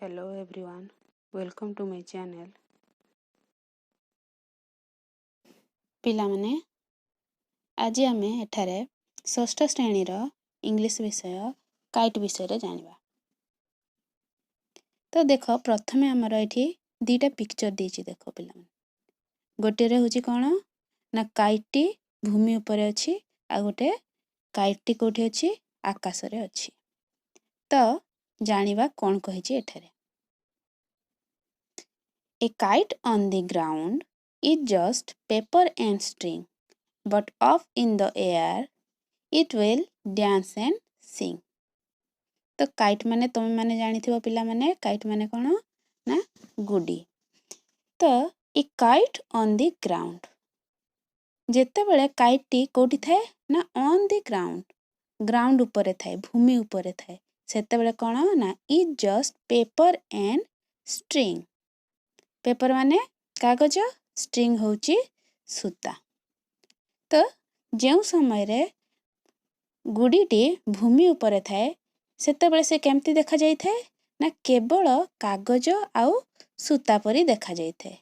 Hello everyone, welcome to my channel. ପିଲାମାନେ ଆଜି ଆମେ ଏଠାରେ ଷଷ୍ଠ ଶ୍ରେଣୀର ଇଂଲିଶ ବିଷୟ କାଇଟ୍ ବିଷୟରେ ଜାଣିବା। ତ ଦେଖ ପ୍ରଥମେ ଆମର ଏଠି ଦୁଇଟା ପିକ୍ଚର ଦେଇଛି ଦେଖ ପିଲାମାନେ। ଗୋଟିଏରେ ହେଉଛି କ'ଣ ନା କାଇଟ୍ଟି ଭୂମି ଉପରେ ଅଛି ଆଉ ଗୋଟେ କାଇଟ୍ଟି କେଉଁଠି ଅଛି ଆକାଶରେ ଅଛି। ତ ଜାଣିବା କ'ଣ କହିଛି ଏଠାରେ। A kite on the ground is just paper and string, but up in the air it will dance and sing. तो काइट माने तुम माने जानिथिबो पिला माने काइट माने कोन ना गुडी। तो ए काइट ऑन द ग्राउंड जेते बेले काइट टी कोठी थाए ना ऑन द ग्राउंड ऊपर थाए भूमि ऊपर थाए सेते बेले कोन ना is just paper and string. Paper माने कागज स्ट्रिंग होची सूता। तो जो समय रे गुडीटी भूमि ऊपर थाए सेते बेले से केमती देखा जाई थाए ना केवल कागज आउ सूता परी देखा जाई थाए।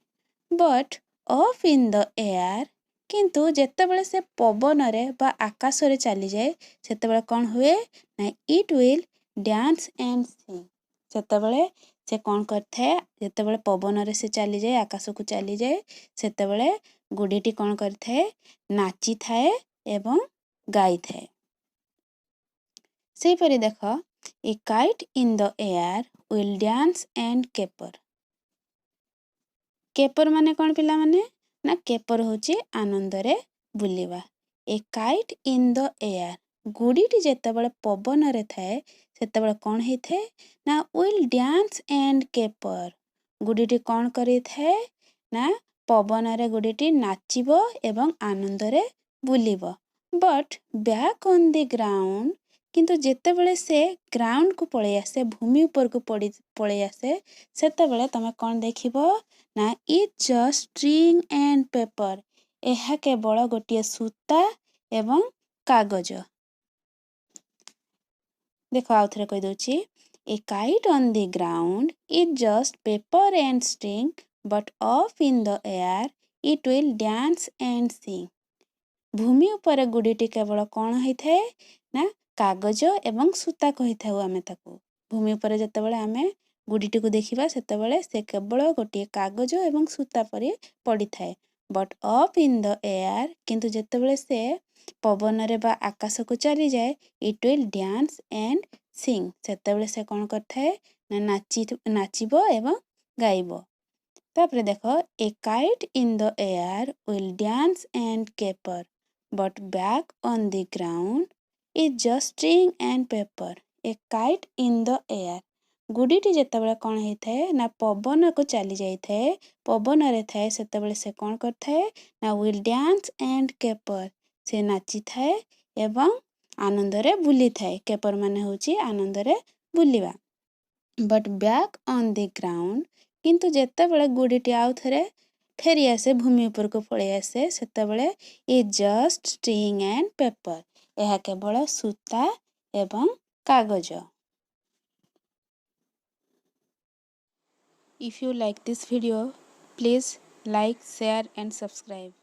But of in the air किंतु जेते बेले से पवन रे बा आकाश रे चली जाए सेते बेले कोन हुए ना इट विल डांस एंड सिंग। सेते बेले से कौन करଥାଏ ଯେତେବେଳେ ପବନରେ ସେ ଚାଲିଯାଏ ଆକାଶକୁ ଚାଲିଯାଏ ସେତେବେଳେ ଗୁଡିଟି କ'ଣ କରିଥାଏ ନାଚିଥାଏ ଏବଂ ଗାଇଥାଏ। ସେହିପରି ଦେଖ a kite in the air will dance and caper. Caper ମାନେ କ'ଣ ପିଲାମାନେ ନା କେପର ହେଉଛି ଆନନ୍ଦରେ ବୁଲିବା। A kite in the air ଗୁଡିଟି ଯେତେବେଳେ ପବନରେ ଥାଏ ସେତେବେଳେ କ'ଣ ହେଇଥାଏ ନା ୱିଲ୍ ଡ୍ୟାନ୍ସ ଆଣ୍ଡ କେପର। ଗୁଡିଟି କ'ଣ କରିଥାଏ ନା ପବନରେ ଗୁଡିଟି ନାଚିବ ଏବଂ ଆନନ୍ଦରେ ବୁଲିବ। But back on the ground କିନ୍ତୁ ଯେତେବେଳେ ସେ ଗ୍ରାଉଣ୍ଡକୁ ପଳେଇ ଆସେ ଭୂମି ଉପରକୁ ପଳେଇ ଆସେ ସେତେବେଳେ ତମେ କ'ଣ ଦେଖିବ ନା ଇଟ୍ ଜଷ୍ଟ ଷ୍ଟ୍ରିଂ ଆଣ୍ଡ ପେପର। ଏହା କେବଳ ଗୋଟିଏ ସୂତା ଏବଂ କାଗଜ। ଦେଖ ଆଉ ଥରେ କହିଦଉଛି A kite on the ground is just paper and string, but off in the air it will dance and sing. ଭୂମି ଉପରେ ଗୁଡିଟି କେବଳ କ'ଣ ହେଇଥାଏ ନା କାଗଜ ଏବଂ ସୂତା କହିଥାଉ ଆମେ ତାକୁ। ଭୂମି ଉପରେ ଯେତେବେଳେ ଆମେ ଗୁଡିଟିକୁ ଦେଖିବା ସେତେବେଳେ ସେ କେବଳ ଗୋଟିଏ କାଗଜ ଏବଂ ସୂତା ପରି ପଡ଼ିଥାଏ। But of in the air କିନ୍ତୁ ଯେତେବେଳେ ସେ ପବନରେ ବା ଆକାଶକୁ ଚାଲିଯାଏ it will dance and Singh. ସେତେବେଳେ ସେ କ'ଣ କରିଥାଏ ନା ନାଚିବ ଏବଂ ଗାଇବ। ତାପରେ ଦେଖ a kite in the air will dance and caper but back on the ground is just string and paper. A kite in the air ଗୁଡିଟି ଯେତେବେଳେ କ'ଣ ହେଇଥାଏ ନା ପବନକୁ ଚାଲି ଯାଇଥାଏ ପବନରେ ଥାଏ ସେତେବେଳେ ସେ କ'ଣ କରିଥାଏ ନା ୱିଲ୍ ଡ୍ୟାନ୍ସ ଆଣ୍ଡ କେପର। ସେ ନାଚିଥାଏ ଏବଂ ଆନନ୍ଦରେ ବୁଲିଥାଏ। କେପର ମାନେ ହେଉଛି ଆନନ୍ଦରେ ବୁଲିବା। But back on the ground କିନ୍ତୁ ଯେତେବେଳେ ଗୁଡିଟି ଆଉ ଥରେ ଫେରି ଆସେ ଭୂମି ଉପରକୁ ପଳେଇ ଆସେ ସେତେବେଳେ ଇ ଜଷ୍ଟ ଷ୍ଟ୍ରିଂ ଆଣ୍ଡ ପେପର। ଏହା କେବଳ ସୂତା ଏବଂ କାଗଜ। If you like this video, please like, share and subscribe.